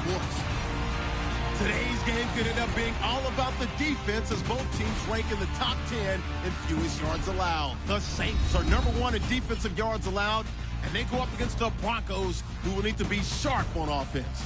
sports. Today's game could end up being all about the defense as both teams rank in the top 10 in fewest yards allowed. The Saints are #1 in defensive yards allowed, and they go up against the Broncos, who will need to be sharp on offense.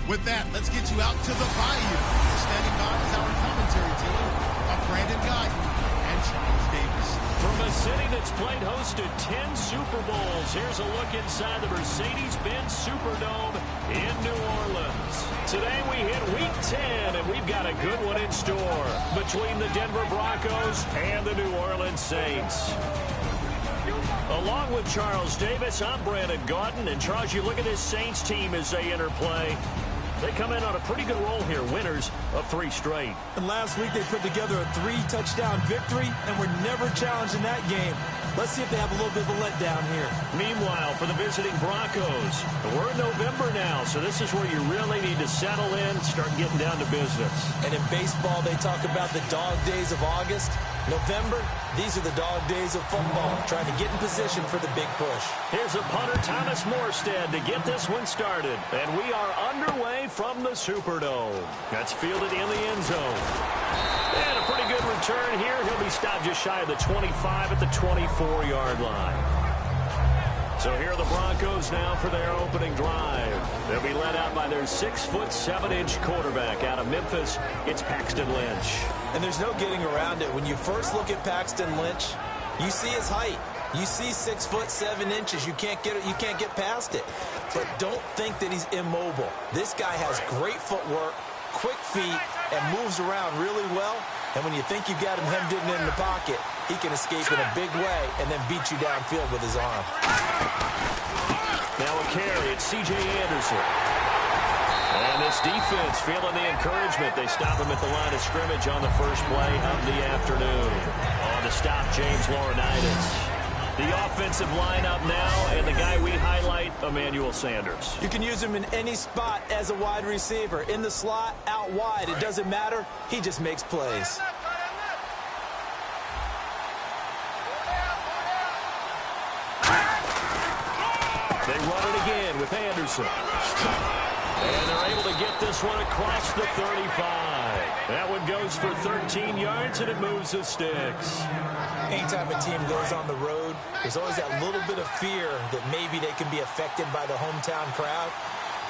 With that, let's get you out to the bayou. Standing by is our commentary team of Brandon Guyton and Charles Davis. From a city that's played host to 10 Super Bowls, here's a look inside the Mercedes-Benz Superdome in New Orleans. Today we hit Week 10, and we've got a good one in store between the Denver Broncos and the New Orleans Saints. Along with Charles Davis, I'm Brandon Guyton. And Charles, you look at this Saints team as they interplay. They come in on a pretty good roll here, winners of 3 straight. And last week they put together a 3-touchdown victory, and were never challenged in that game. Let's see if they have a little bit of a letdown here. Meanwhile, for the visiting Broncos, we're in November now, so this is where you really need to settle in and start getting down to business. And in baseball, they talk about the dog days of August. November, these are the dog days of football, trying to get in position for the big push. Here's a punter, Thomas Morstead, to get this one started. And we are underway from the Superdome. That's fielded in the end zone. And a pretty good return here. He'll be stopped just shy of the 25 at the 24-yard line. So here are the Broncos now for their opening drive. They'll be led out by their 6'7" quarterback out of Memphis. It's Paxton Lynch. And there's no getting around it. When you first look at Paxton Lynch, you see his height. You see 6'7". You can't get past it. But don't think that he's immobile. This guy has great footwork, quick feet, and moves around really well. And when you think you've got him hemmed in the pocket, he can escape in a big way and then beat you downfield with his arm. Now a carry, it's C.J. Anderson. And this defense feeling the encouragement. They stop him at the line of scrimmage on the first play of the afternoon. On to stop James Laurinaitis. The offensive lineup now, and the guy we highlight, Emmanuel Sanders. You can use him in any spot as a wide receiver. In the slot, out wide, it doesn't matter. He just makes plays. They run it again with Anderson. And they're able to get this one across the 35. That one goes for 13 yards, and it moves the sticks. Anytime a team goes on the road, there's always that little bit of fear that maybe they can be affected by the hometown crowd.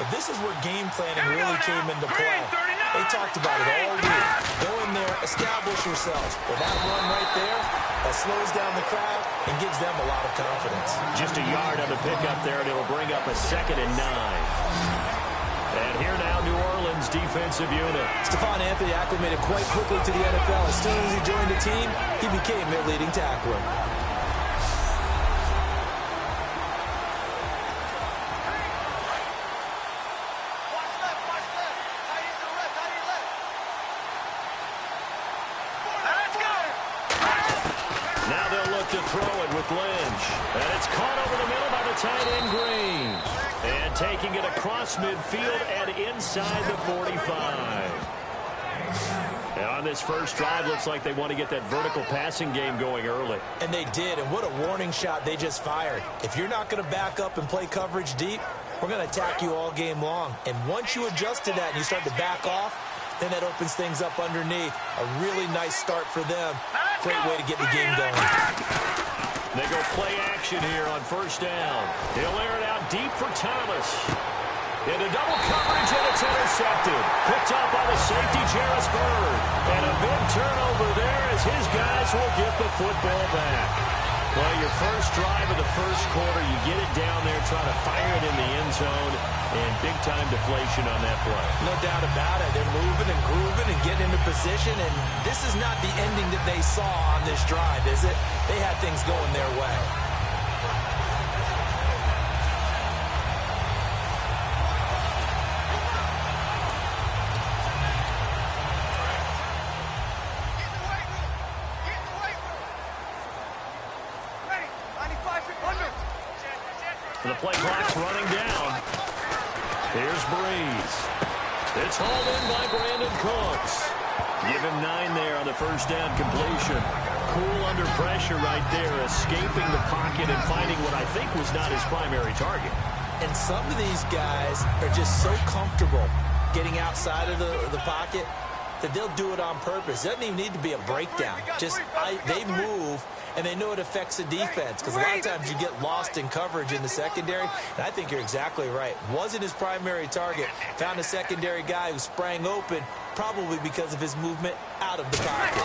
But this is where game planning really came into play. They talked about it all week. Go in there, establish yourselves. With that run right there, that slows down the crowd and gives them a lot of confidence. Just a yard on the pickup there, and it'll bring up a 2nd and 9. And here now, New Orleans defensive unit. Stephon Anthony acclimated quite quickly to the NFL. As soon as he joined the team, he became their leading tackler. Now they'll look to throw it with Lynch. And it's caught over the middle by the tight end Green. And taking it across midfield and inside the 45. And on this first drive, looks like they want to get that vertical passing game going early. And they did, and what a warning shot they just fired. If you're not going to back up and play coverage deep, we're going to attack you all game long. And once you adjust to that and you start to back off, then that opens things up underneath. A really nice start for them. Great way to get the game going. They go play action here on first down. He'll air it out deep for Thomas. Into double coverage, and it's intercepted. Picked up by the safety, Jarvis Bird. And a big turnover there as his guys will get the football back. Well, your first drive of the first quarter, you get it down there, try to fire it in the end zone, and big-time deflation on that play. No doubt about it. They're moving and grooving and getting into position, and this is not the ending that they saw on this drive, is it? They had things going their way. The play clock's running down. Here's Breeze. It's hauled in by Brandon Cooks. Give him 9 there on the first down completion. Cool under pressure right there, escaping the pocket and finding what I think was not his primary target. And some of these guys are just so comfortable getting outside of the pocket that they'll do it on purpose. It doesn't even need to be a breakdown. They move, and they know it affects the defense, because a lot of times you get lost in coverage in the secondary, and I think you're exactly right. Wasn't his primary target. Found a secondary guy who sprang open, probably because of his movement out of the pocket.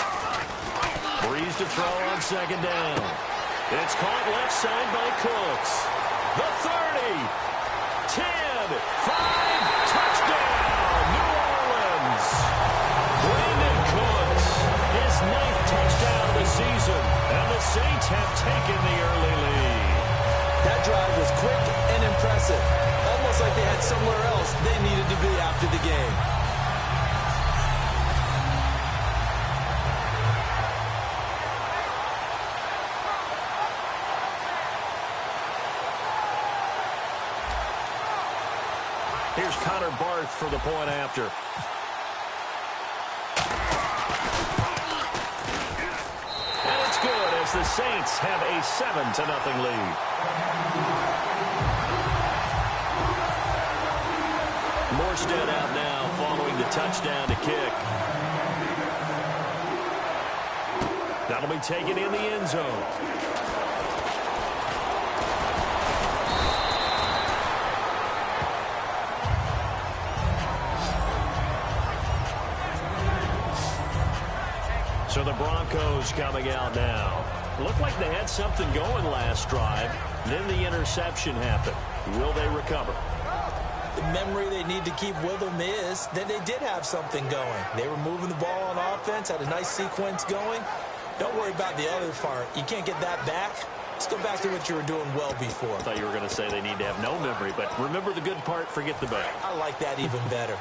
Breeze to throw on second down. It's caught left side by Cooks. The 30, 10, 5, touchdown, New Orleans. Brandon Cooks, his 9th touchdown of the season, and the Saints have taken the early lead. That drive was quick and impressive, almost like they had somewhere else they needed to be after the game. Here's Connor Barth for the point after. And it's good as the Saints have a 7-0 lead. Morstead out now following the touchdown to kick. That'll be taken in the end zone. So the Broncos coming out now. Looked like they had something going last drive. Then the interception happened. Will they recover? The memory they need to keep with them is that they did have something going. They were moving the ball on offense, had a nice sequence going. Don't worry about the other part. You can't get that back. Let's go back to what you were doing well before. I thought you were going to say they need to have no memory, but remember the good part, forget the bad. I like that even better.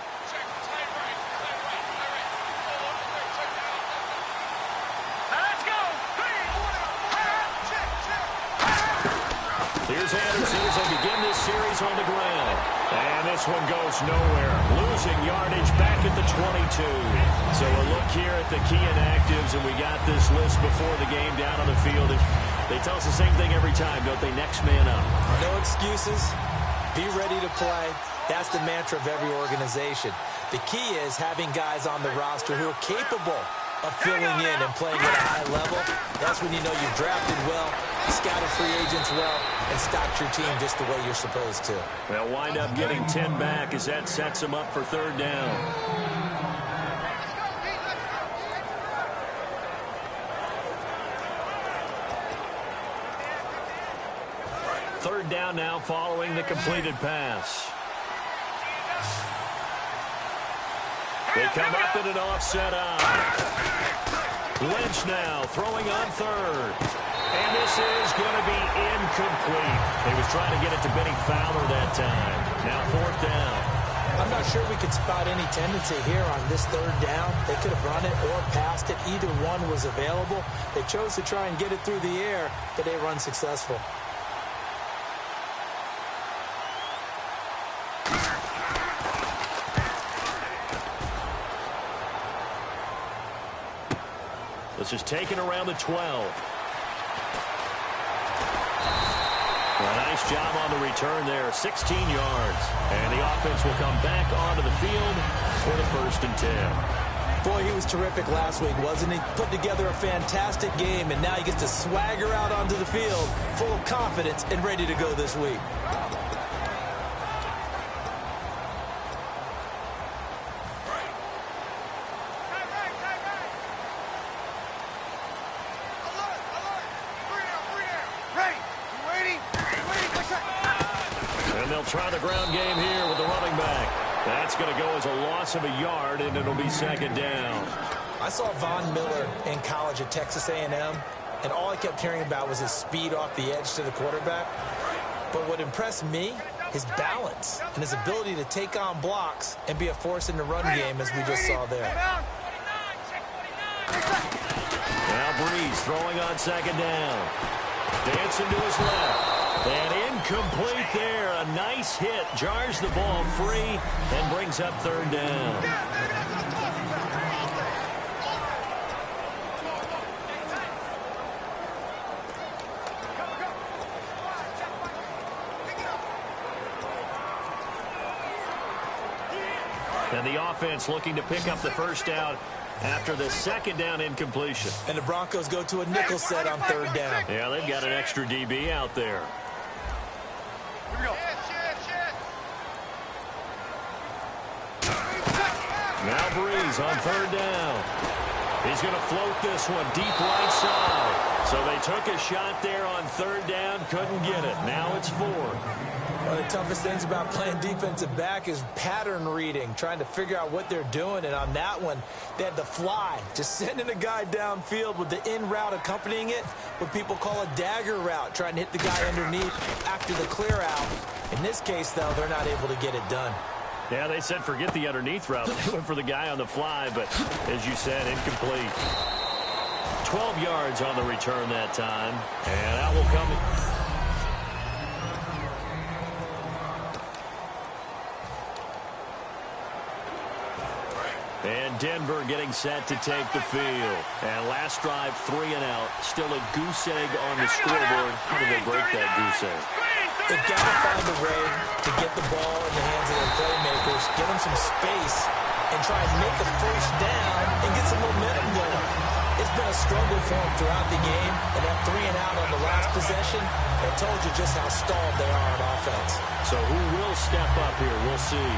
Here's Anderson as they begin this series on the ground. And this one goes nowhere. Losing yardage back at the 22. So a look here at the key inactives, and we got this list before the game down on the field. They tell us the same thing every time, don't they? Next man up. No excuses. Be ready to play. That's the mantra of every organization. The key is having guys on the roster who are capable of filling in and playing at a high level. That's when you know you've drafted well, scouted free agents well, and stocked your team just the way you're supposed to. They'll wind up getting 10 back as that sets them up for third down. Third down now following the completed pass. They come up in an offset eye. Lynch now throwing on third. And this is going to be incomplete. He was trying to get it to Benny Fowler that time. Now fourth down. I'm not sure we could spot any tendency here on this third down. They could have run it or passed it. Either one was available. They chose to try and get it through the air, but they were unsuccessful. This is taken around the 12. A nice job on the return there, 16 yards. And the offense will come back onto the field for the 1st and 10. Boy, he was terrific last week, wasn't he? Put together a fantastic game, and now he gets to swagger out onto the field full of confidence and ready to go this week. Try the ground game here with the running back. That's going to go as a loss of a yard, and it'll be second down. I saw Von Miller in college at Texas A&M, and all I kept hearing about was his speed off the edge to the quarterback. But what impressed me, his balance and his ability to take on blocks and be a force in the run game, as we just saw there. Now Breeze throwing on second down. Dancing to his left. And incomplete there. A nice hit. Jars the ball free and brings up third down. And the offense looking to pick up the first down after the second down incompletion. And the Broncos go to a nickel set on third down. Yeah, they've got an extra DB out there. Here we go. Now Breeze on third down. He's going to float this one deep right side. So they took a shot there on third down, couldn't get it. Now it's 4. One of the toughest things about playing defensive back is pattern reading, trying to figure out what they're doing. And on that one, they had the fly, just sending a guy downfield with the in route accompanying it, what people call a dagger route, trying to hit the guy underneath after the clear out. In this case, though, they're not able to get it done. Yeah, they said forget the underneath route. They went for the guy on the fly, but as you said, incomplete. 12 yards on the return that time, and that will come. And Denver getting set to take the field. And last drive, 3 and out. Still a goose egg on the scoreboard. How do they break that goose egg? They've got to find a way to get the ball in the hands of their playmakers, get them some space, and try and make a first down and get some momentum going. It's been a struggle for them throughout the game, and that 3 and out on the last possession, that told you just how stalled they are on offense. So who will step up here? We'll see.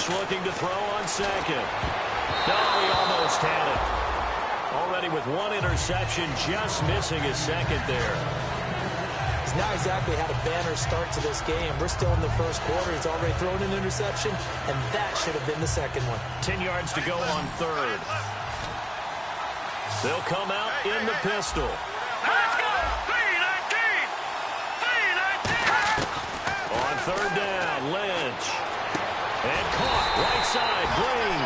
Looking to throw on second. No, he almost had it. Already with 1 interception, just missing his second there. He's not exactly had a banner start to this game. We're still in the first quarter. He's already thrown an interception, and that should have been the second one. 10 yards to go on third. They'll come out in the pistol. Let's go! 3-19! 3-19! On third down, Lynch. And caught, right side, Green.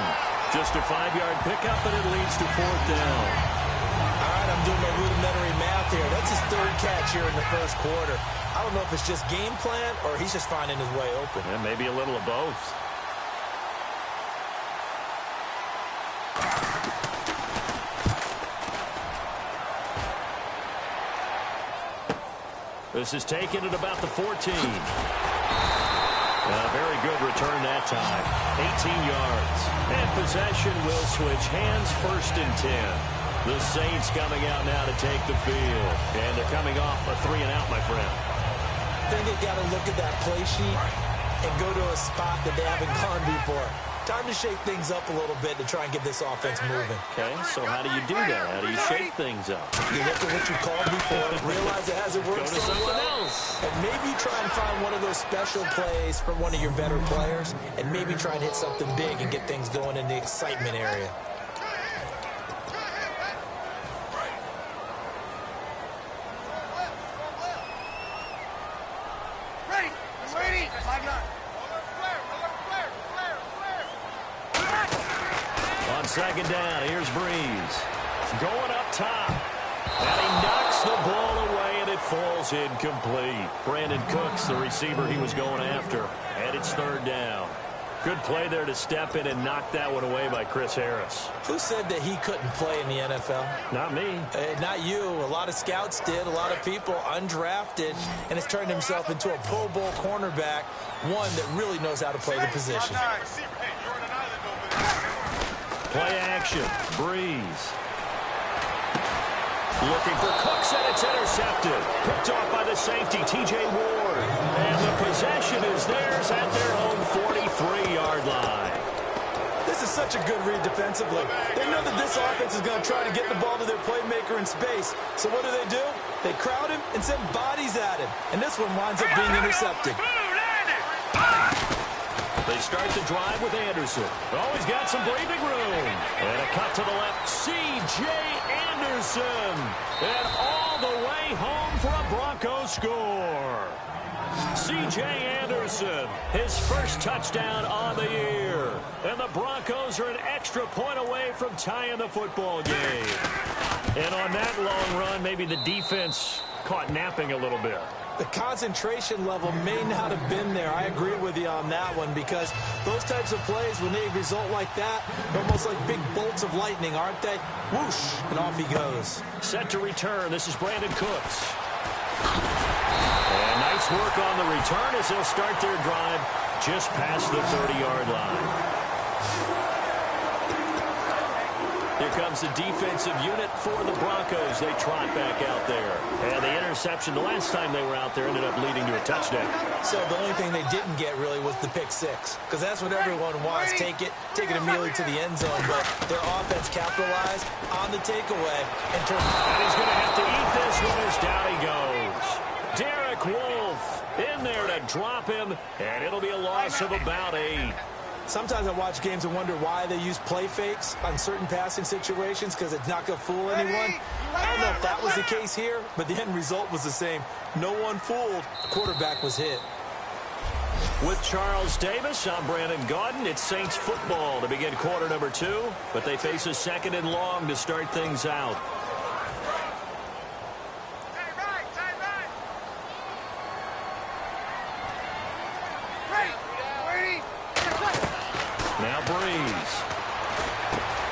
Just a 5-yard pickup, and it leads to 4th down. All right, I'm doing my rudimentary math here. That's his 3rd catch here in the first quarter. I don't know if it's just game plan or he's just finding his way open. And maybe a little of both. This is taken at about the 14. A very good return that time. 18 yards. And possession will switch hands, 1st and 10. The Saints coming out now to take the field. And they're coming off a 3 and out, my friend. I think they got to look at that play sheet and go to a spot that they haven't gone before. Time to shake things up a little bit to try and get this offense moving. Okay, so how do you do that? How do you shake things up? You look at what you called before, realize it hasn't worked Go to so something well, else. and maybe try and find one of those special plays from one of your better players, and maybe try and hit something big and get things going in the excitement area. On second down, here's Breeze. Going up top. And he knocks the ball away, and it falls incomplete. Brandon Cooks, the receiver he was going after. And it's 3rd down. Good play there to step in and knock that one away by Chris Harris. Who said that he couldn't play in the NFL? Not me. Not you. A lot of scouts did, a lot of people undrafted, and has turned himself into a Pro Bowl cornerback, one that really knows how to play the position. Play action. Breeze. Looking for Cooks, and it's intercepted. Picked off by the safety, T.J. Ward. And the possession is theirs at their own 43-yard line. This is such a good read defensively. They know that this offense is going to try to get the ball to their playmaker in space. So what do? They crowd him and send bodies at him. And this one winds up being intercepted. They start the drive with Anderson. Oh, he's got some breathing room. And a cut to the left. C.J. Anderson. And all the way home for a Broncos score. C.J. Anderson, his first touchdown on the year. And the Broncos are an extra point away from tying the football game. And on that long run, maybe the defense caught napping a little bit. The concentration level may not have been there. I agree with you on that one, because those types of plays, when they result like that, they're almost like big bolts of lightning, aren't they? Whoosh, and off he goes. Set to return. This is Brandon Cooks. And nice work on the return as they'll start their drive just past the 30-yard line. Here comes the defensive unit for the Broncos. They trot back out there. And the interception the last time they were out there ended up leading to a touchdown. So the only thing they didn't get really was the pick six, because that's what everyone wants. Take it immediately to the end zone. But their offense capitalized on the takeaway. And he's going to have to eat this one as down he goes. Derek Wolfe in there to drop him, and it'll be a loss of about 8. Sometimes I watch games and wonder why they use play fakes on certain passing situations, because it's not going to fool anyone. I don't know if that was the case here, but the end result was the same. No one fooled. The quarterback was hit. With Charles Davis, I'm Brandon Gaudin. It's Saints football to begin quarter number 2, but they face a 2nd and long to start things out. Now Breeze.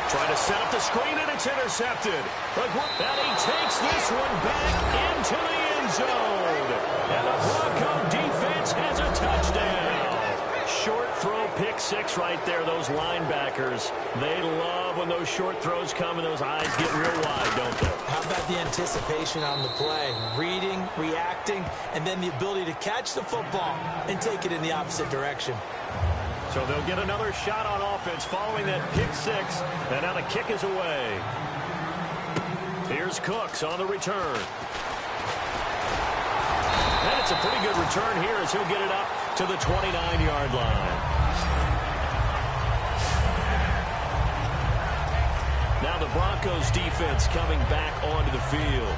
Trying to set up the screen, and it's intercepted. And he takes this one back into the end zone. And the Bronco defense has a touchdown. Short throw, pick 6 right there. Those linebackers, they love when those short throws come and those eyes get real wide, don't they? How about the anticipation on the play? Reading, reacting, and then the ability to catch the football and take it in the opposite direction. So they'll get another shot on offense following that pick 6, and now the kick is away. Here's Cooks on the return. And it's a pretty good return here as he'll get it up to the 29-yard line. Now the Broncos defense coming back onto the field.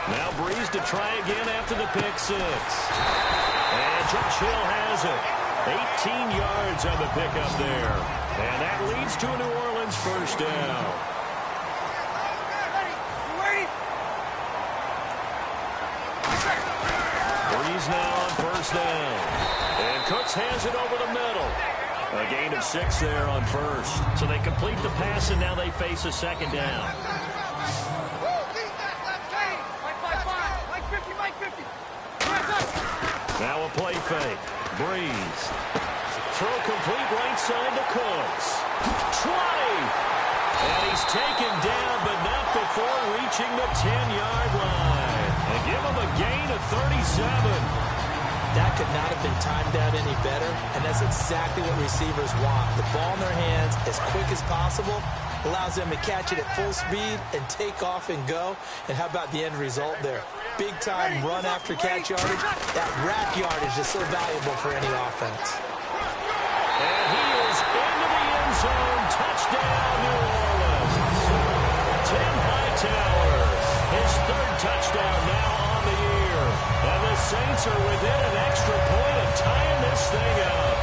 Now Breeze to try again after the pick 6. And Josh Hill has it. 18 yards on the pickup there. And that leads to a New Orleans first down. Breeze now on first down. And Cooks has it over the middle. A gain of 6 there on first. So they complete the pass, and now they face a 2nd down. Now a play fake. Breeze. Throw complete right side to Cooks. 20. And he's taken down, but not before reaching the 10-yard line. And give him a gain of 37. That could not have been timed out any better, and that's exactly what receivers want. The ball in their hands as quick as possible allows them to catch it at full speed and take off and go. And how about the end result there? Big-time run after catch yardage. That rack yardage is so valuable for any offense. And he is into the end zone. Touchdown, New Orleans. Tim Hightower, his 3rd touchdown now on the year. And the Saints are within an extra point of tying this thing up.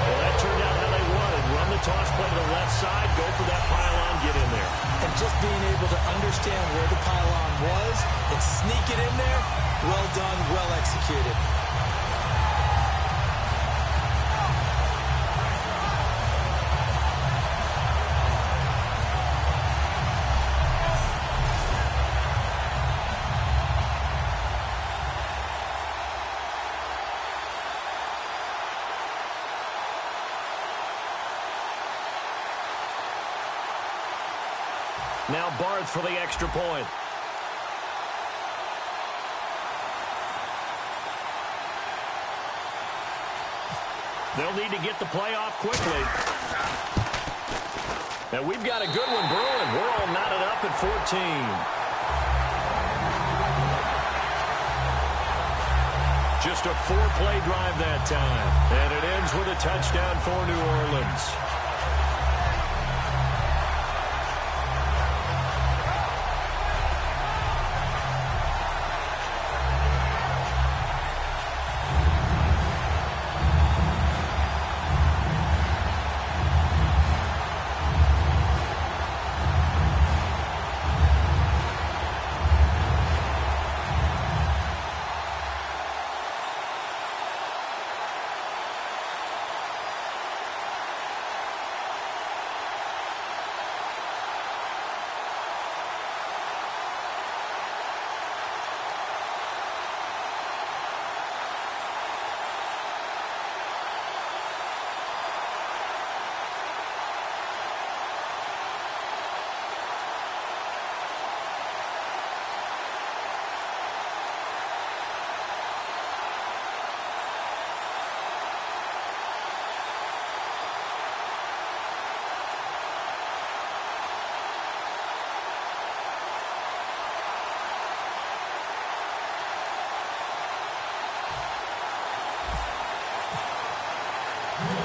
Well, that turned out how they wanted. Run the toss play to the left side, go for that pylon, get in there. And just being able to understand where the pylon was and sneak it in there, well done, well executed. Now Barth for the extra point. They'll need to get the play off quickly. And we've got a good one brewing. We're all knotted up at 14. Just a 4-play drive that time. And it ends with a touchdown for New Orleans.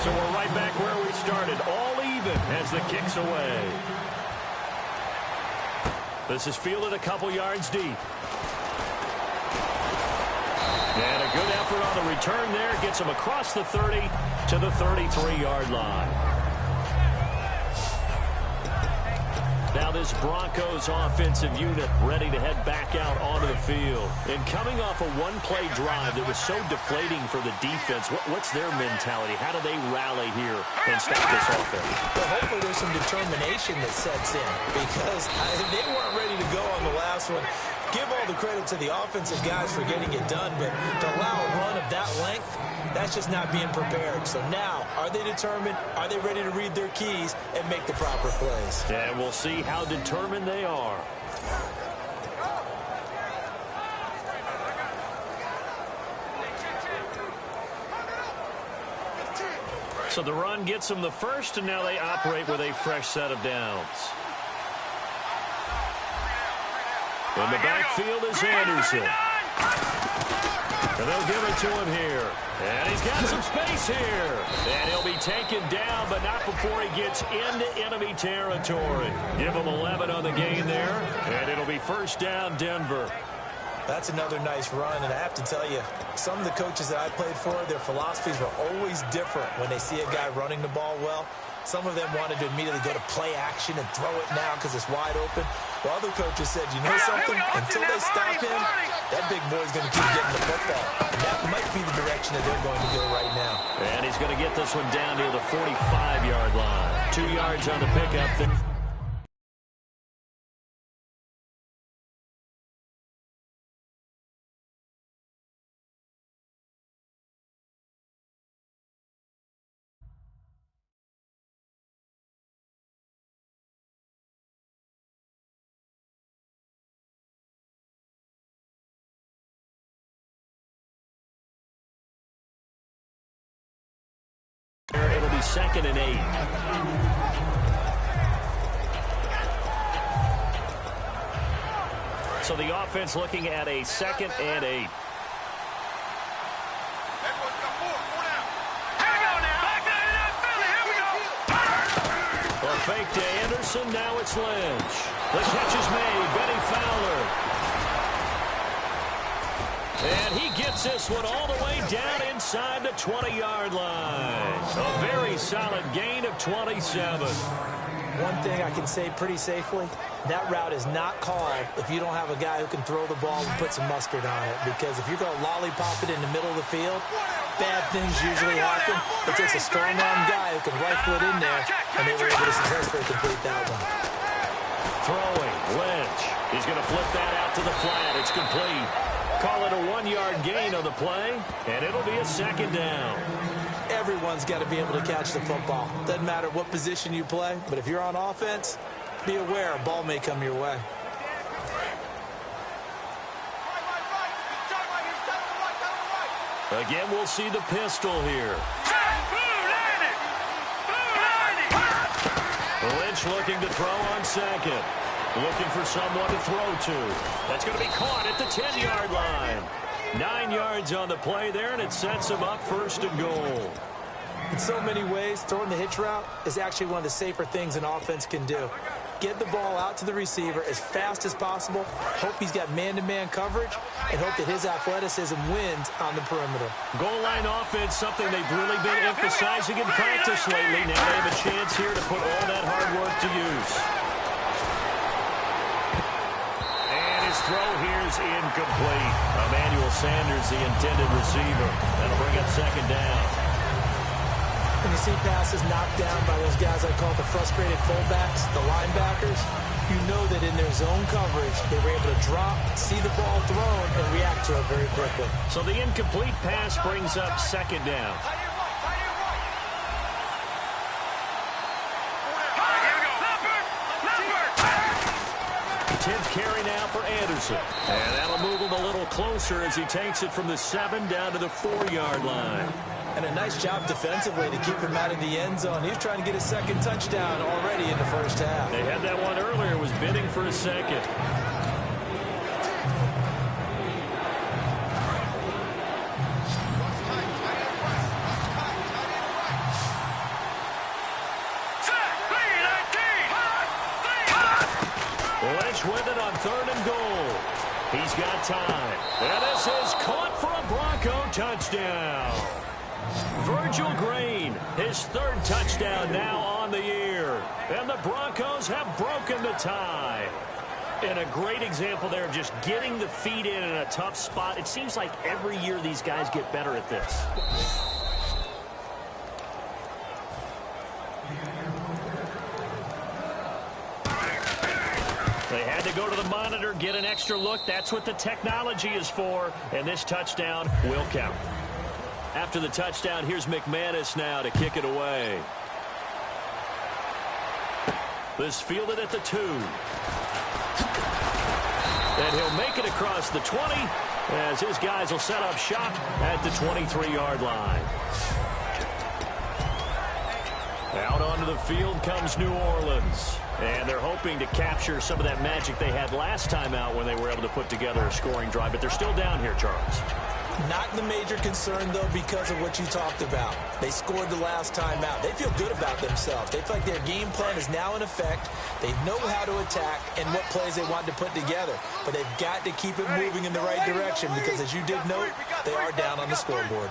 So we're right back where we started, all even as the kick's away. This is fielded a couple yards deep. And a good effort on the return there. Gets him across the 30 to the 33-yard line. Now this Broncos offensive unit ready to head back out onto the field. And coming off a one-play drive that was so deflating for the defense, what's their mentality? How do they rally here and stop this offense? Well, hopefully there's some determination that sets in because they weren't ready to go on the last one. Give all the credit to the offensive guys for getting it done, but to allow a run of that length, that's just not being prepared. So now, are they determined? Are they ready to read their keys and make the proper plays? And we'll see how determined they are. So the run gets them the first, and now they operate with a fresh set of downs. In the backfield is Anderson. And they'll give it to him here. And he's got some space here. And he'll be taken down, but not before he gets into enemy territory. Give him 11 on the gain there. And it'll be first down, Denver. That's another nice run, and I have to tell you, some of the coaches that I played for, their philosophies were always different when they see a guy running the ball well. Some of them wanted to immediately go to play action and throw it now because it's wide open. While other coaches said, you know something? Until they stop him, that big boy's going to keep getting the football. And that might be the direction that they're going to go right now. And he's going to get this one down near the 45-yard line. 2 yards on the pickup there. It'll be 2nd and 8. So the offense looking at a 2nd and 8. Well, fake to Anderson. Now it's Lynch. The catch is made. Benny Fowler. And he gets this one all the way down inside the 20-yard line. A very solid gain of 27. One thing I can say pretty safely, that route is not called if you don't have a guy who can throw the ball and put some mustard on it. Because if you're going to lollipop it in the middle of the field, bad things usually happen. It takes a strong-arm guy who can rifle it in there, and they were able to successfully complete that one. Throwing, Lynch. He's going to flip that out to the flat. It's complete. Call it a 1-yard gain on the play, and it'll be a 2nd down. Everyone's got to be able to catch the football. Doesn't matter what position you play, but if you're on offense, be aware a ball may come your way. Again, we'll see the pistol here. Lynch looking to throw on 2nd. Looking for someone to throw to. That's going to be caught at the 10-yard line. 9 yards on the play there, and it sets him up 1st and goal. In so many ways, throwing the hitch route is actually one of the safer things an offense can do. Get the ball out to the receiver as fast as possible, hope he's got man-to-man coverage, and hope that his athleticism wins on the perimeter. Goal line offense, something they've really been emphasizing in practice lately. Now they have a chance here to put all that hard work to use. His throw here is incomplete. Emmanuel Sanders, the intended receiver. That'll bring up 2nd down. When you see passes knocked down by those guys I call the frustrated fullbacks, the linebackers, you know that in their zone coverage, they were able to drop, see the ball thrown, and react to it very quickly. So the incomplete pass brings up 2nd down. 10th carry now for Anderson. And that'll move him a little closer as he takes it from the 7 down to the 4-yard line. And a nice job defensively to keep him out of the end zone. He was trying to get his 2nd touchdown already in the first half. They had that one earlier, was bidding for a 2nd. with it on 3rd and goal. He's got time. And this is caught for a Bronco touchdown. Virgil Green, his 3rd touchdown now on the year. And the Broncos have broken the tie. And a great example there of just getting the feet in a tough spot. It seems like every year these guys get better at this. They had to go to the monitor, get an extra look. That's what the technology is for. And this touchdown will count. After the touchdown, here's McManus now to kick it away. This fielded at the 2. And he'll make it across the 20 as his guys will set up shop at the 23-yard line. Out onto the field comes New Orleans. And they're hoping to capture some of that magic they had last time out when they were able to put together a scoring drive. But they're still down here, Charles. Not the major concern, though, because of what you talked about. They scored the last time out. They feel good about themselves. They feel like their game plan is now in effect. They know how to attack and what plays they want to put together. But they've got to keep it moving in the right direction because, as you did note, they are down on the scoreboard.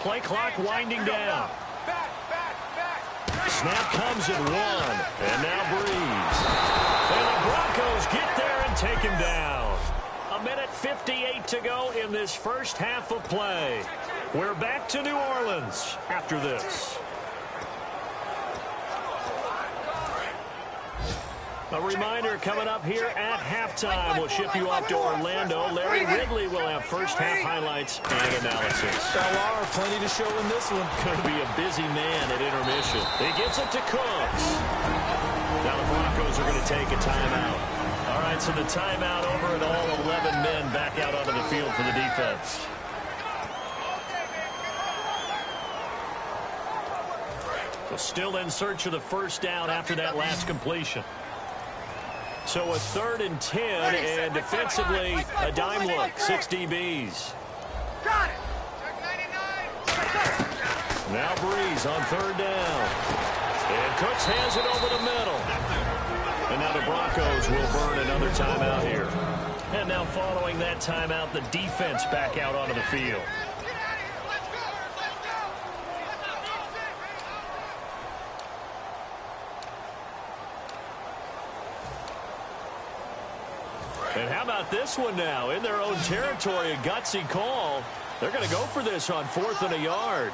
Play clock winding down. Snap comes at 1. And now Breeze. And the Broncos get there and take him down. 1:58 to go in this first half of play. We're back to New Orleans after this. A reminder coming up here at halftime. We'll ship you off to Orlando. Larry Ridley will have first half highlights and analysis. Laura, plenty to show in this one. Going to be a busy man at intermission. He gets it to Cooks. Now the Broncos are going to take a timeout. All right, so the timeout over and all 11 men back out onto the field for the defense. So still in search of the first down after that last completion. So a 3rd and 10, and defensively, a dime look, 6 DBs. Got it. Now Breeze on 3rd down. And Cooks has it over the middle. And now the Broncos will burn another timeout here. And now following that timeout, the defense back out onto the field. And how about this one now? In their own territory, a gutsy call. They're going to go for this on 4th and a yard.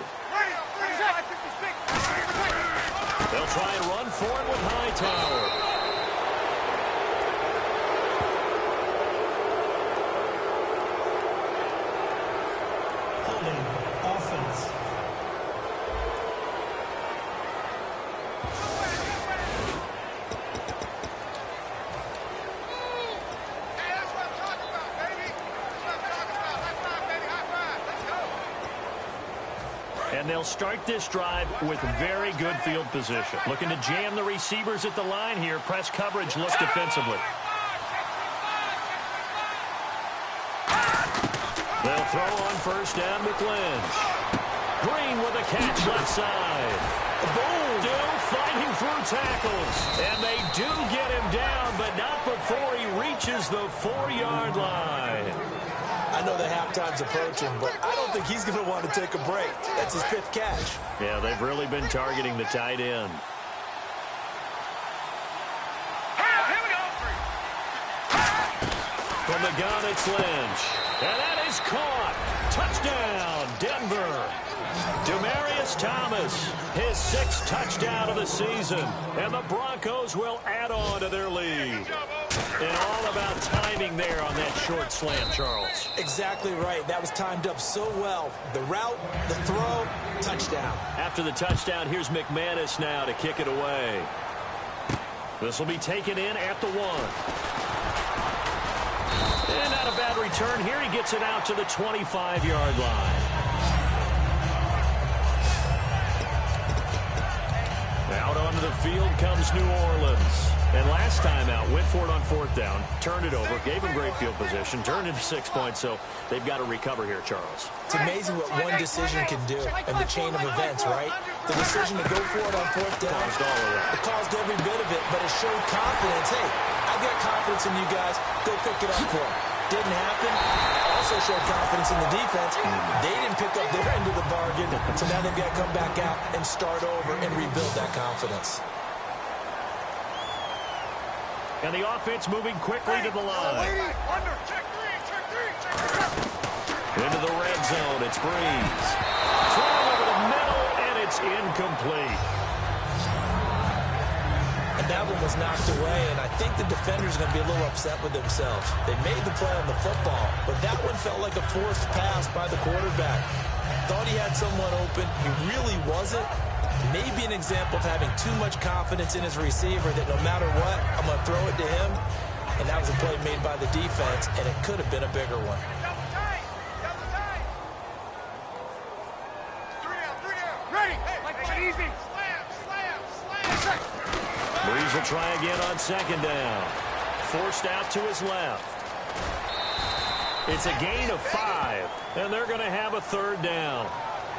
They'll try and run for it with Hightower. Offense. And they'll start this drive with very good field position. Looking to jam the receivers at the line here. Press coverage looks defensively. They'll throw on first down with Lynch. Green with a catch left side. Boom! Still fighting through tackles. And they do get him down, but not before he reaches the 4-yard line. I know the halftime's approaching, but I don't think he's going to want to take a break. That's his 5th catch. Yeah, they've really been targeting the tight end. Here we go. From the gun, it's Lynch. And that is caught. Touchdown, Denver. Demaryius Thomas, his 6th touchdown of the season. And the Broncos will add on to their lead. And all about timing there on that short slant, Charles. Exactly right. That was timed up so well. The route, the throw, touchdown. After the touchdown, here's McManus now to kick it away. This will be taken in at the 1. And not a bad return here. He gets it out to the 25-yard line. Out onto the field comes New Orleans. And last time out, went for it on 4th down, turned it over, gave him great field position, turned into 6 points, so they've got to recover here, Charles. It's amazing what one decision can do in the chain of events, right? The decision to go for it on 4th down. Caused all of that. It caused every bit of it, but it showed confidence. Hey, I've got confidence in you guys. Go pick it up for them. Didn't happen. Also showed confidence in the defense. They didn't pick up their end of the bargain, so now they've got to come back out and start over and rebuild that confidence. And the offense moving quickly to the line. Into the red zone, it's Breeze. Thrown over the middle, and it's incomplete. And that one was knocked away, and I think the defenders are going to be a little upset with themselves. They made the play on the football, but that one felt like a forced pass by the quarterback. Thought he had someone open. He really wasn't. Maybe an example of having too much confidence in his receiver that no matter what, I'm going to throw it to him. And that was a play made by the defense, and it could have been a bigger one. Breeze will try again on 2nd down. Forced out to his left. It's a gain of 5, and they're going to have a 3rd down.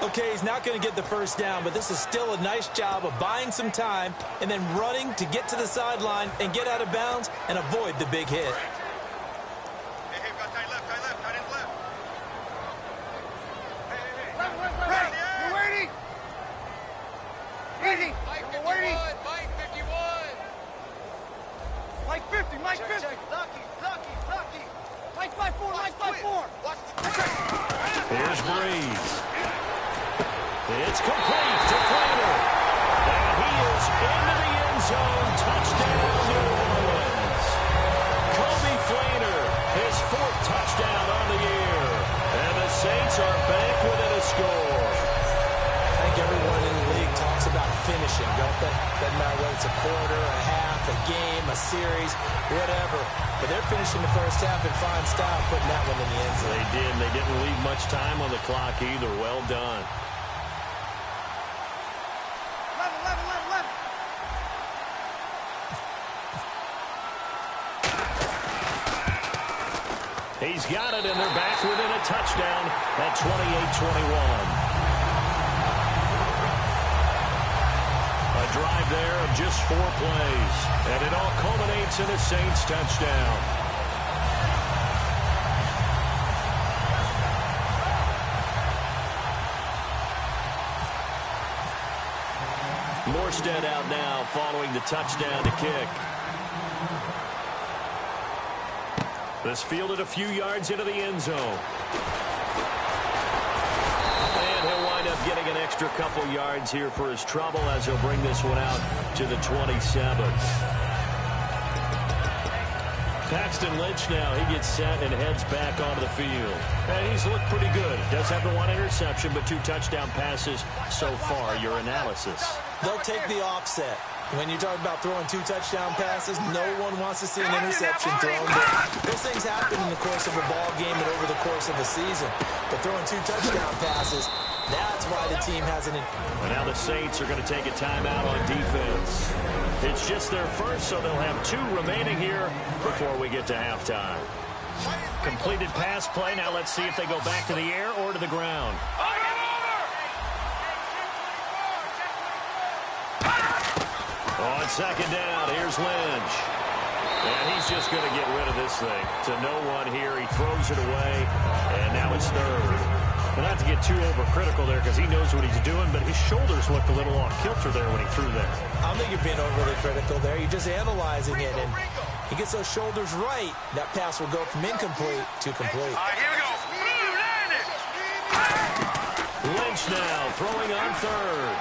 Okay, he's not going to get the first down, but this is still a nice job of buying some time and then running to get to the sideline and get out of bounds and avoid the big hit. Hey, got tight left. You're waiting. Easy. Mike 51. Mike 50. Mike 50. Lucky. Mike 54. Here's Breeze. It's complete to Flainer. And he is into the end zone. Touchdown, New Orleans. Kobe Flainer, his 4th touchdown on the year. And the Saints are back within a score. I think everyone in the league talks about finishing, don't they? Doesn't matter whether it's a quarter, a half, a game, a series, whatever. But they're finishing the first half in fine style, putting that one in the end zone. They did. They didn't leave much time on the clock either. Well done. He's got it, and they're back within a touchdown at 28-21. A drive there of just 4 plays, and it all culminates in a Saints touchdown. Morstead out now following the touchdown to kick. This fielded a few yards into the end zone. And he'll wind up getting an extra couple yards here for his trouble as he'll bring this one out to the 27. Paxton Lynch now, he gets set and heads back onto the field. And he's looked pretty good. Does have the 1 interception, but 2 touchdown passes so far. Your analysis. They'll take the offset. When you talk about throwing 2 touchdown passes, no one wants to see an interception thrown. But those things happen in the course of a ball game and over the course of a season. But throwing 2 touchdown passes, that's why the team hasn't. And now the Saints are going to take a timeout on defense. It's just their first, so they'll have 2 remaining here before we get to halftime. Completed pass play. Now let's see if they go back to the air or to the ground. On 2nd down, here's Lynch. And he's just going to get rid of this thing. To no one here. He throws it away, and now it's 3rd. And not to get too overcritical there because he knows what he's doing, but his shoulders looked a little off kilter there when he threw that. I don't think you're being overly critical there. You're just analyzing it, and he gets those shoulders right. That pass will go from incomplete to complete. Here we go. Lynch now throwing on 3rd.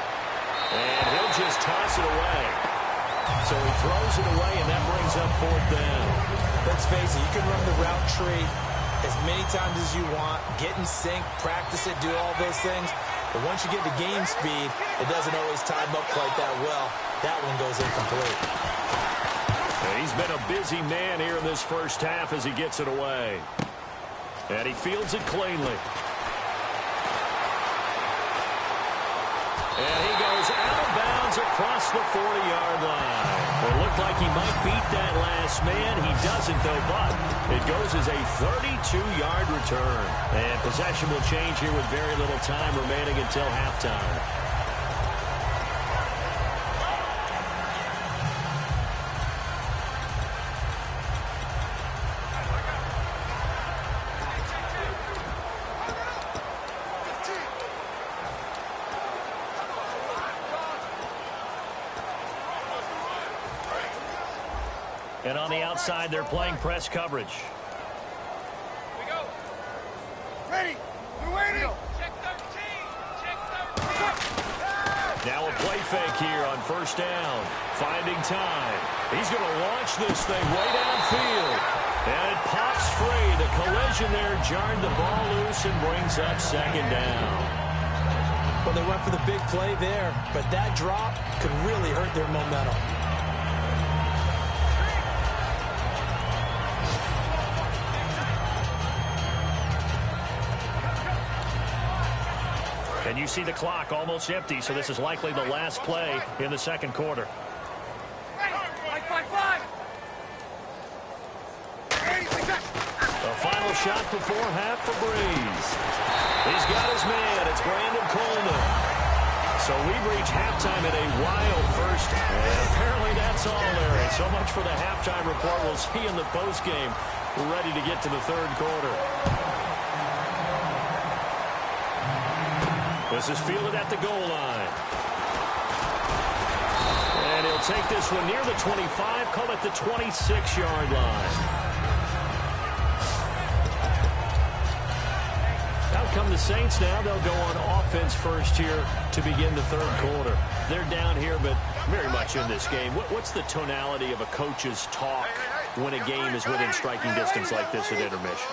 And he'll just toss it away. So he throws it away, and that brings up 4th down. Let's face it, you can run the route tree as many times as you want, get in sync, practice it, do all those things. But once you get to game speed, it doesn't always time up quite that well. That one goes incomplete. And he's been a busy man here in this first half as he gets it away. And he fields it cleanly. And he goes out of bounds across the 40-yard line. It looked like he might beat that last man. He doesn't, though, but it goes as a 32-yard return. And possession will change here with very little time remaining until halftime. And on the outside, they're playing press coverage. Here we go. Ready. We're waiting. Check 13. Check 13. Now a play fake here on first down. Finding time. He's going to launch this thing way downfield. And it pops free. The collision there jarred the ball loose and brings up second down. Well, they went for the big play there, but that drop could really hurt their momentum. And you see the clock almost empty, so this is likely the last play in the second quarter. A final shot before half for Breeze. He's got his man. It's Brandon Coleman. So we've reached halftime at a wild first. And apparently that's all there is. So much for the halftime report. We'll see in the postgame. We're ready to get to the third quarter. This is fielded at the goal line. And he'll take this one near the 25, call it the 26-yard line. Out come the Saints now. They'll go on offense first here to begin the third quarter. They're down here, but very much in this game. What's the tonality of a coach's talk when a game is within striking distance like this at intermission?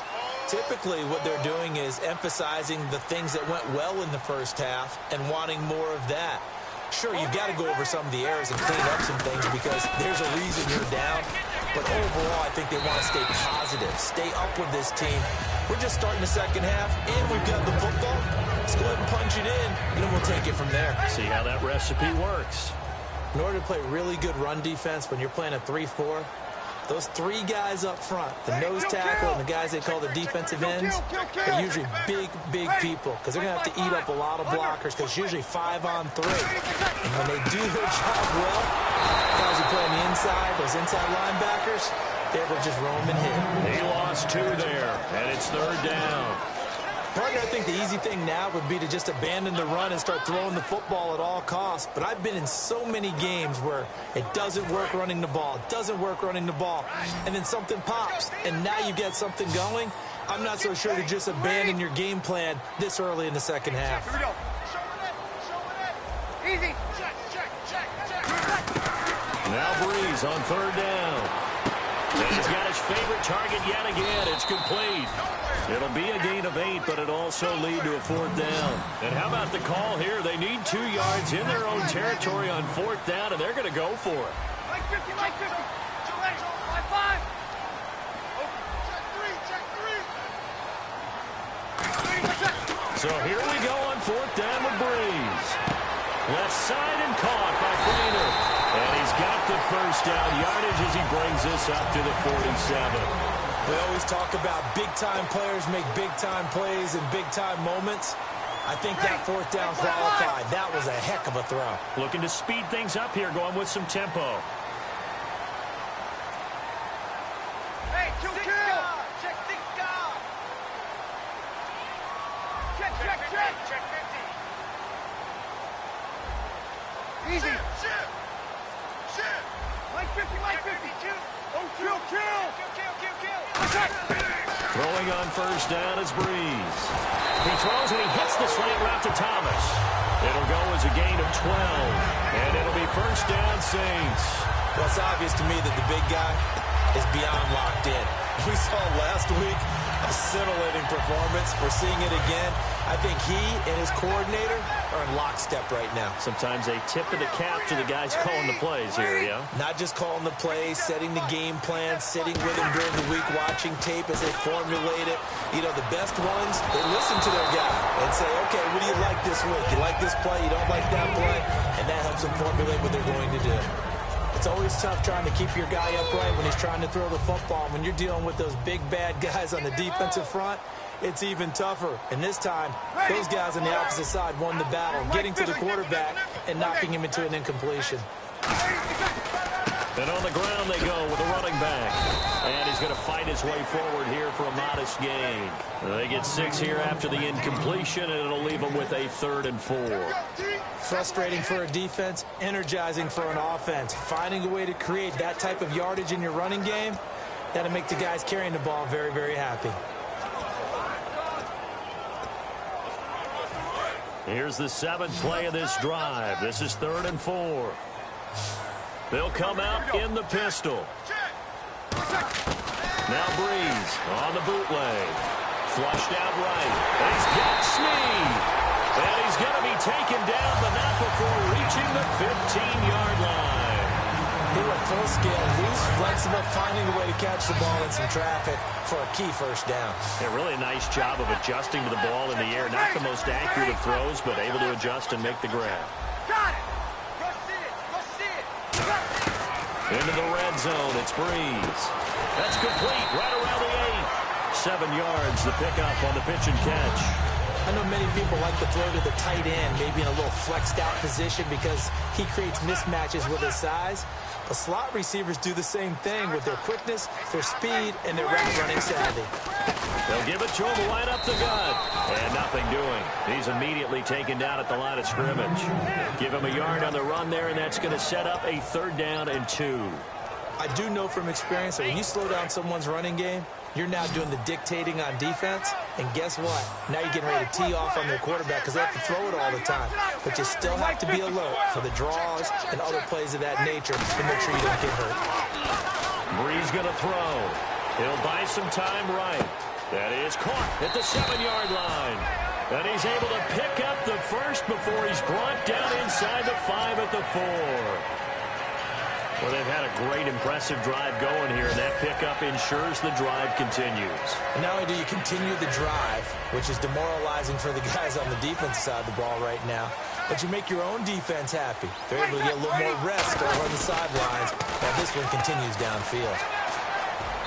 Typically, what they're doing is emphasizing the things that went well in the first half and wanting more of that. Sure, you've got to go over some of the errors and clean up some things because there's a reason you're down. But overall, I think they want to stay positive, stay up with this team. We're just starting the second half, and we've got the football. Let's go ahead and punch it in, and then we'll take it from there. See how that recipe works. In order to play really good run defense when you're playing a 3-4, those three guys up front, the nose tackle and the guys they call the defensive ends, they're usually big people because they're going to have to eat up a lot of blockers because it's usually 5-on-3. And when they do their job well, guys who play on the inside, those inside linebackers, they're able to just roam and hit. He lost two there, and it's third down. Partner, I think the easy thing now would be to just abandon the run and start throwing the football at all costs. But I've been in so many games where it doesn't work running the ball, and then something pops, and now you get something going. I'm not so sure to just abandon your game plan this early in the second half. Here we go. Easy. Now Breeze on third down. And he's got his favorite target yet again. It's complete. It'll be a gain of 8, but it'll also lead to a fourth down. And how about the call here? They need 2 yards in their own territory on fourth down, and they're going to go for it. Like 50, like 50. Like 5. Check 3. So here we go on fourth down with Breeze. Left side and caught by Freiner. And he's got the first down yardage as he brings this up to the 47. We always talk about big-time players make big-time plays in big-time moments. I think that fourth down qualified. That was a heck of a throw. Looking to speed things up here, going with some tempo. Hey, kill. Check 6 down. Check. Check 50. Easy. Shit. Like 50, like 52. Oh, kill. Throwing on first down is Breeze. He throws and he hits the slant route to Thomas. It'll go as a gain of 12. And it'll be first down Saints. Well, it's obvious to me that the big guy is beyond locked in. We saw last week a Scintillating performance. We're seeing it again. I think he and his coordinator are in lockstep right now. Sometimes a tip of the cap to the guys calling the plays here, yeah? Not just calling the plays, setting the game plan, sitting with them during the week, watching tape as they formulate it. You know, the best ones, they listen to their guy and say, okay, what do you like this week? You like this play? You don't like that play? And that helps them formulate what they're going to do. It's always tough trying to keep your guy upright when he's trying to throw the football. When you're dealing with those big, bad guys on the defensive front, it's even tougher. And this time, those guys on the opposite side won the battle, getting to the quarterback and knocking him into an incompletion. And on the ground they go with a running back. And he's going to fight his way forward here for a modest gain. They get 6 here after the incompletion, and it'll leave them with a 3rd and 4. Frustrating for a defense, energizing for an offense. Finding a way to create that type of yardage in your running game, that'll make the guys carrying the ball very, very happy. Here's the 7th play of this drive. This is 3rd and 4. They'll come out in the pistol. Now Breeze on the bootleg. Flushed out right. He's got Snead. And he's going to be taken down, but not before reaching the 15-yard line. He went full scale, loose, flexible, finding a way to catch the ball in some traffic for a key first down. Yeah, really a nice job of adjusting to the ball in the air. Not the most accurate of throws, but able to adjust and make the grab. Got it. Go see it. Go see it. Into the red zone, it's Breeze. That's complete, right around the 8. 7 yards, the pickup on the pitch and catch. I know many people like to throw to the tight end, maybe in a little flexed out position because he creates mismatches with his size. But slot receivers do the same thing with their quickness, their speed, and their route running savvy. They'll give it to him right up the gut. And nothing doing. He's immediately taken down at the line of scrimmage. Give him a yard on the run there, and that's going to set up a 3rd down and 2. I do know from experience that when you slow down someone's running game, you're now doing the dictating on defense, and guess what? Now you're getting ready to tee off on their quarterback because they have to throw it all the time. But you still have to be alert for the draws and other plays of that nature to make sure you don't get hurt. Breeze going to throw. He'll buy some time right. That is caught at the 7-yard line. And he's able to pick up the first before he's brought down inside the 5 at the 4. Well, they've had a great, impressive drive going here, and that pickup ensures the drive continues. And not only do you continue the drive, which is demoralizing for the guys on the defensive side of the ball right now, but you make your own defense happy. They're able to get a little more rest over on the sidelines, while this one continues downfield.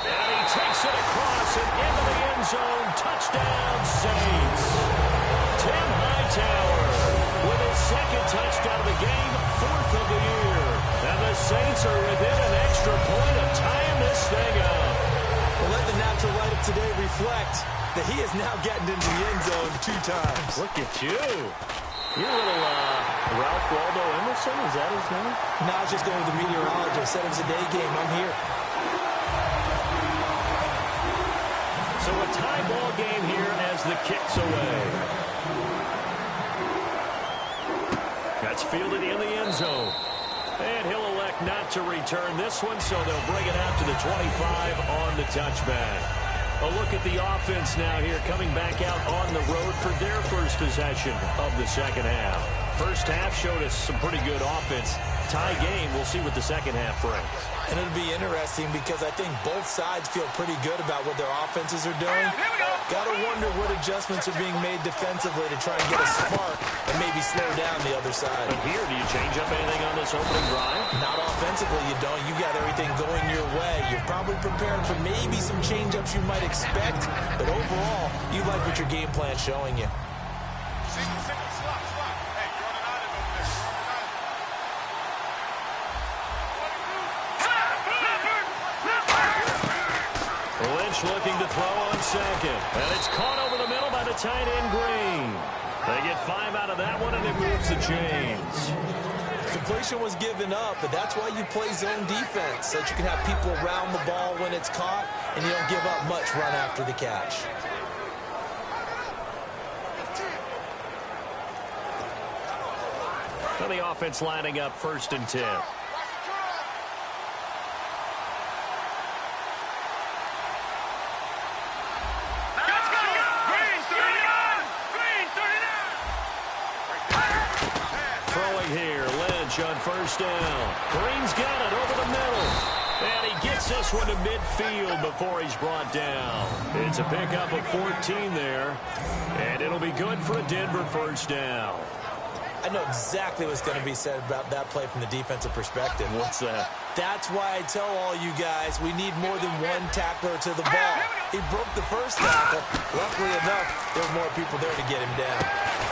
And he takes it across and into the end zone. Touchdown, Saints. Tim Hightower with his 2nd touchdown of the game, 4th of the year. And the Saints are within an extra point of tying this thing up. Well, let the natural light of today reflect that he is now getting into the end zone 2 times. Look at you. You're a little Ralph Waldo Emerson, is that his name? No, I was just going with the meteorologist. Said it was a day game. I'm here. So a tie ball game here as the kick's away. That's fielded in the end zone. And he'll elect not to return this one, so they'll bring it out to the 25 on the touchback. A look at the offense now here, coming back out on the road for their first possession of the 2nd half. First half showed us some pretty good offense. Tie game, we'll see what the 2nd half brings. And it'll be interesting because I think both sides feel pretty good about what their offenses are doing. Got to wonder what adjustments are being made defensively to try and get a spark and maybe slow down the other side. And here, do you change up anything on this opening drive? Not offensively, you don't. You got everything going your way. You're probably prepared for maybe some change-ups you might expect, but overall, you like what your game plan's showing you. Looking to throw on 2nd. And it's caught over the middle by the tight end, Green. They get 5 out of that one, and it moves the chains. Completion was given up, but that's why you play zone defense, so that you can have people around the ball when it's caught, and you don't give up much run after the catch. Well, the offense lining up 1st and 10. Lynch on first down. Green's got it over the middle. And he gets this one to midfield before he's brought down. It's a pickup of 14 there. And it'll be good for a Denver first down. I know exactly what's going to be said about that play from the defensive perspective. What's that? That's why I tell all you guys we need more than one tackler to the ball. He broke the first tackle. Luckily enough, there were more people there to get him down.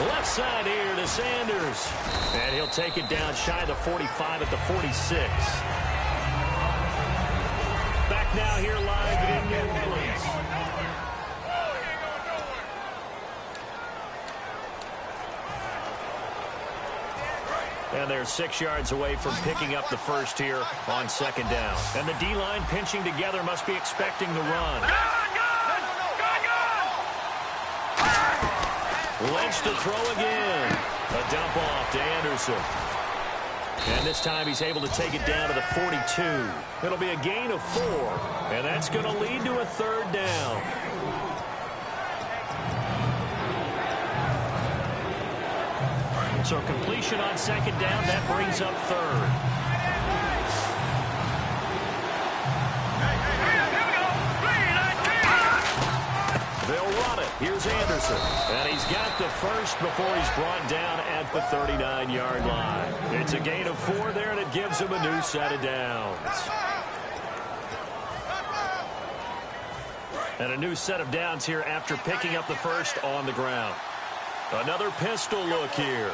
Left side here to Sanders. And he'll take it down shy of the 45 at the 46. Back now here live in New Orleans. And they're 6 yards away from picking up the first here on second down. And the D-line pinching together must be expecting the run. Lynch to throw again. A dump off to Anderson. And this time he's able to take it down to the 42. It'll be a gain of 4. And that's going to lead to a third down. So completion on second down, that brings up third. They'll run it. Here's Anderson. And he's got the first before he's brought down at the 39-yard line. It's a gain of 4 there, and it gives him a new set of downs. And a new set of downs here after picking up the first on the ground. Another pistol look here.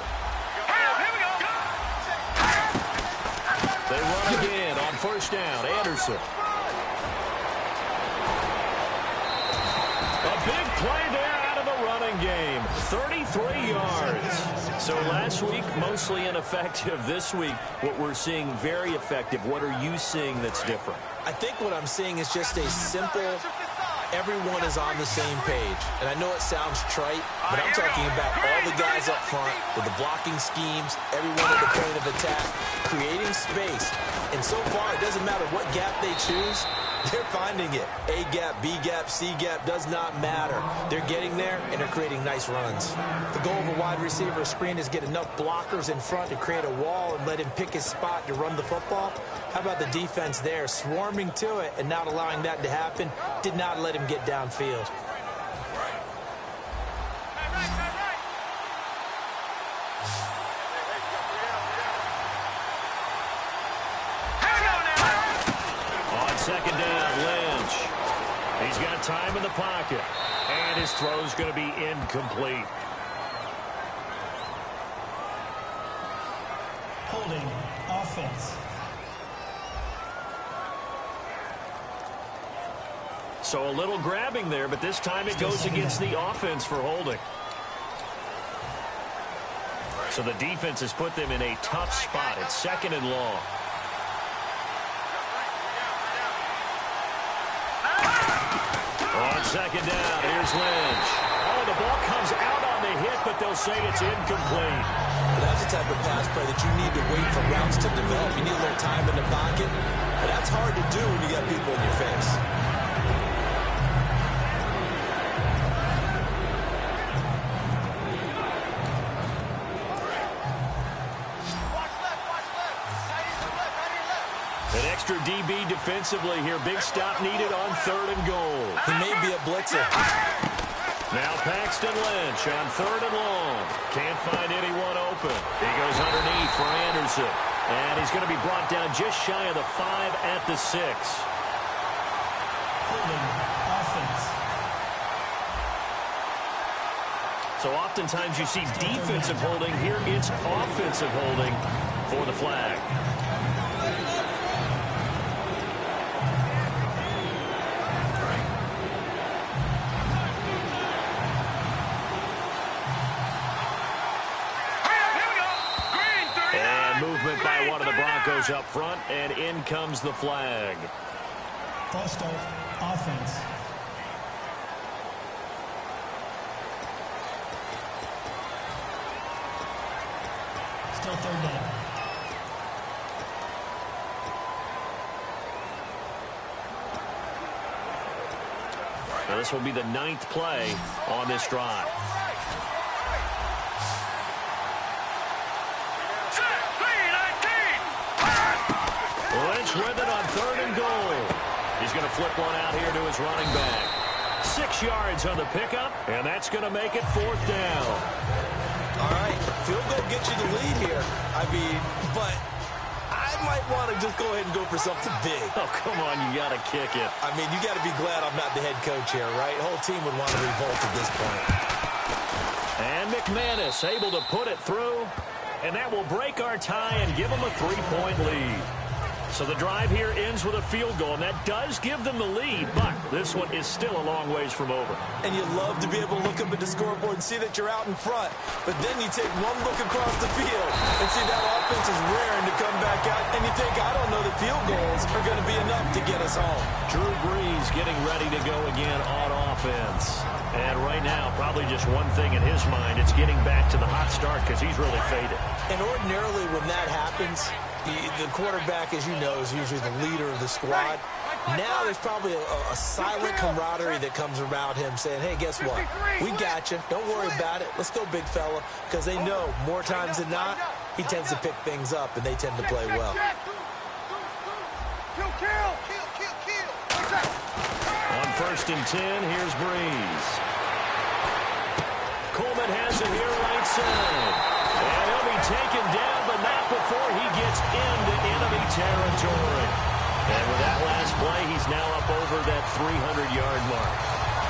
They run again on first down. Anderson. A big play there out of the running game. 33 yards. So last week, mostly ineffective. This week, what we're seeing, very effective. What are you seeing that's different? I think what I'm seeing is just a simple, everyone is on the same page. And I know it sounds trite, but I'm talking about all the guys up front with the blocking schemes, everyone at the point of attack, creating space. And so far, it doesn't matter what gap they choose, they're finding it. A gap, B gap, C gap, does not matter. They're getting there, and they're creating nice runs. The goal of a wide receiver screen is get enough blockers in front to create a wall and let him pick his spot to run the football. How about the defense there, swarming to it and not allowing that to happen? Did not let him get downfield. On second down, Lynch. He's got time in the pocket. And his throw's going to be incomplete. Holding offense. So a little grabbing there, but this time it goes against the offense for holding. So the defense has put them in a tough spot. It's second and long. On second down, here's Lynch. Oh, the ball comes out on the hit, but they'll say it's incomplete. That's the type of pass play that you need to wait for routes to develop. You need a little time in the pocket, but that's hard to do when you got people in your face. An extra DB defensively here. Big stop needed on third and goal. He may be a blitzer. Now Paxton Lynch on third and long. Can't find anyone open. He goes underneath for Anderson. And he's going to be brought down just shy of the 5 at the 6. Holding offense. So oftentimes you see defensive holding. Here it's offensive holding for the flag. Movement by one of the Broncos up front, and in comes the flag. False start, offense. Still third down. Now this will be the 9th play on this drive. to flip one out here to his running back. 6 yards on the pickup, and that's going to make it 4th down. All right, field goal gets you the lead here. I mean, but I might want to just go ahead and go for something big. Oh, come on, you got to kick it. I mean, you got to be glad I'm not the head coach here, right? The whole team would want to revolt at this point. And McManus able to put it through, and that will break our tie and give them a 3-point lead. So the drive here ends with a field goal, and that does give them the lead, but this one is still a long ways from over. And you love to be able to look up at the scoreboard and see that you're out in front, but then you take one look across the field and see that offense is raring to come back out, and you think, I don't know that field goals are going to be enough to get us home. Drew Brees getting ready to go again on offense. And right now, probably just one thing in his mind, it's getting back to the hot start because he's really faded. And ordinarily when that happens, the quarterback, as you know, is usually the leader of the squad. Now there's probably a silent camaraderie that comes around him saying, hey, guess what? We got you. Don't worry about it. Let's go, big fella. Because they know more times than not, he tends to pick things up, and they tend to play well. On 1st and 10, here's Brees. Coleman has it here right side. And he'll be taken down, but not before he gets into enemy territory. And with that last play, he's now up over that 300-yard mark.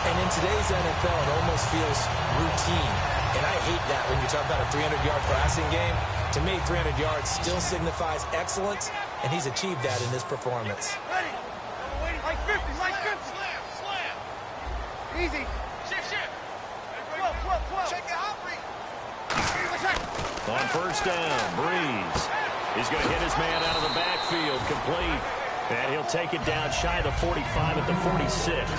And in today's NFL, it almost feels routine. And I hate that when you talk about a 300-yard passing game. To me, 300 yards still signifies excellence, and he's achieved that in this performance. Ready. Like 50, like 50. Slam. Easy. Shift. 12. Check it out, Brees. On 1st down, Brees. He's going to hit his man out of the backfield, complete. And he'll take it down shy of the 45 at the 46.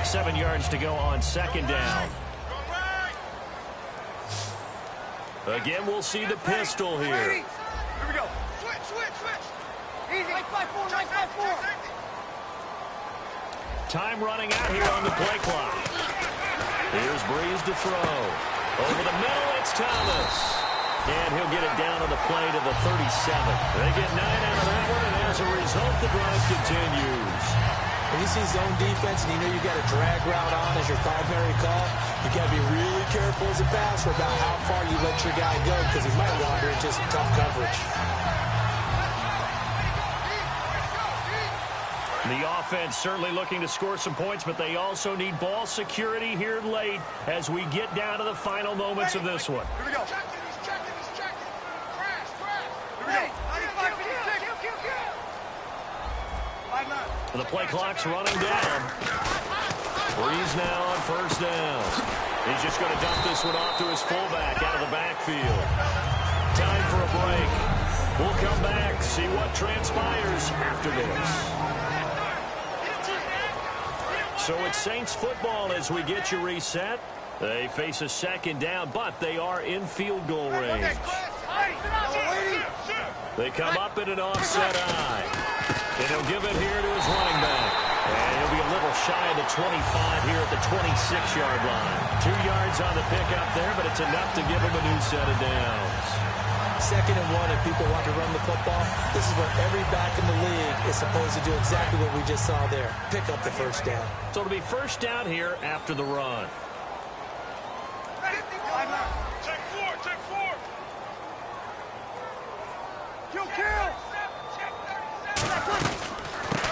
Seven yards to go on 2nd down. Again, we'll see the pistol here. Here we go. Switch. Easy. 9-5-4. Time running out here on the play clock. Here's Brees to throw. Over the middle, it's Thomas. And he'll get it down on the play to the 37. They get 9 out of that one, and as a result, the drive continues. When you see zone defense and you know you got a drag route on as your primary call, you got to be really careful as a passer about how far you let your guy go because he might wander into some tough coverage. The offense certainly looking to score some points, but they also need ball security here late as we get down to the final moments of this one. Here we go. He's checking. Crash. Here we go. 5-9. The play clock's running down. Brees now on 1st down. He's just going to dump this one off to his fullback out of the backfield. Time for a break. We'll come back, see what transpires after this. So it's Saints football as we get you reset. They face a 2nd down, but they are in field goal range. They come up in an offset eye. And he'll give it here to his running back. And he'll be a little shy of the 25 here at the 26-yard line. 2 yards on the pickup there, but it's enough to give him a new set of downs. 2nd and 1, if people want to run the football, this is where every back in the league is supposed to do exactly what we just saw there. Pick up the 1st down. So it'll be 1st down here after the run. Check 4. Kill.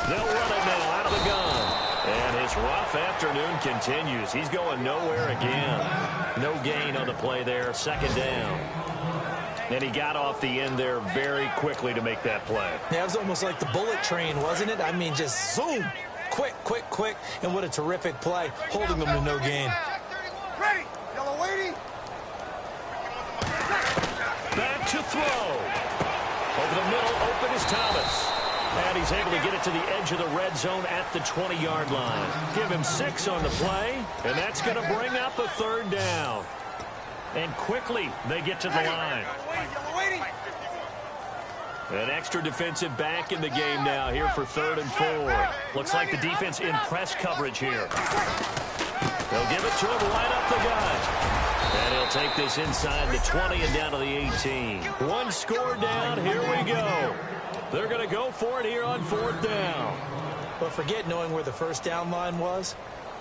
They'll run it now out of the gun. And his rough afternoon continues. He's going nowhere again. No gain on the play there. 2nd down. And he got off the end there very quickly to make that play. Yeah, it was almost like the bullet train, wasn't it? I mean, just zoom. Quick. And what a terrific play, holding them to no gain. Ready. Yellow waiting. Back to throw. Over the middle, open is Thomas. And he's able to get it to the edge of the red zone at the 20-yard line. Give him 6 on the play, and that's going to bring up a 3rd down. And quickly, they get to the line. An extra defensive back in the game now here for 3rd and 4. Looks like the defense in press coverage here. They'll give it to him right up the gut. And he'll take this inside the 20 and down to the 18. One score down. Here we go. They're going to go for it here on 4th down. But forget knowing where the first down line was.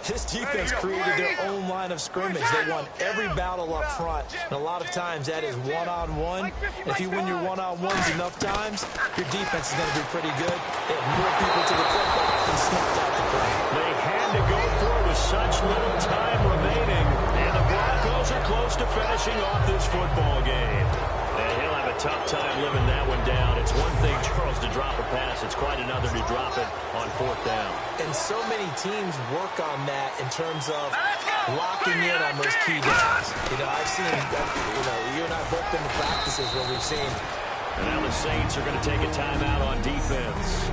This defense created their own line of scrimmage. They won every battle up front. And a lot of times that is one-on-one. If you win your one-on-ones enough times, your defense is going to be pretty good. They have more people to the football and snuffed out the play. They had to go for it with such little time remaining. And the Broncos are close to finishing off this football game. And he'll have a tough time living that one down. It's one thing, Charles, to drop a pass. It's quite another to drop it on 4th down. And so many teams work on that in terms of locking in on those key downs. I've seen, you and I both been to practices where we've seen. And now the Saints are going to take a timeout on defense.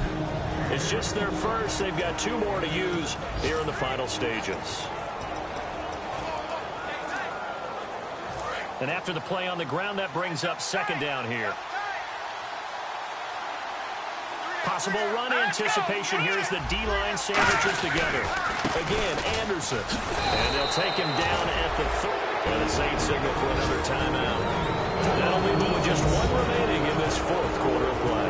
It's just their first. They've got 2 more to use here in the final stages. And after the play on the ground, that brings up 2nd down here. Possible run anticipation here as the D-line sandwiches together. Again, Anderson. And they'll take him down at the 3rd. And the Saints signal for another timeout. That'll leave them with just 1 remaining in this 4th quarter of play.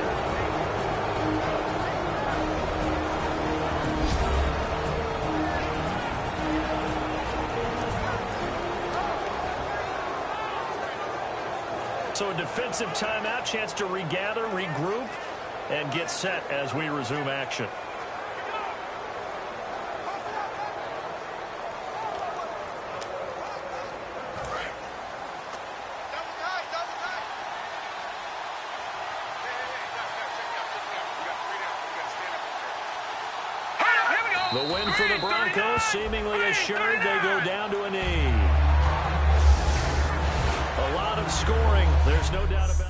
So a defensive timeout, chance to regather, regroup, and get set as we resume action. The win for the Broncos, seemingly assured. They go down to a knee. A lot of scoring. There's no doubt about it.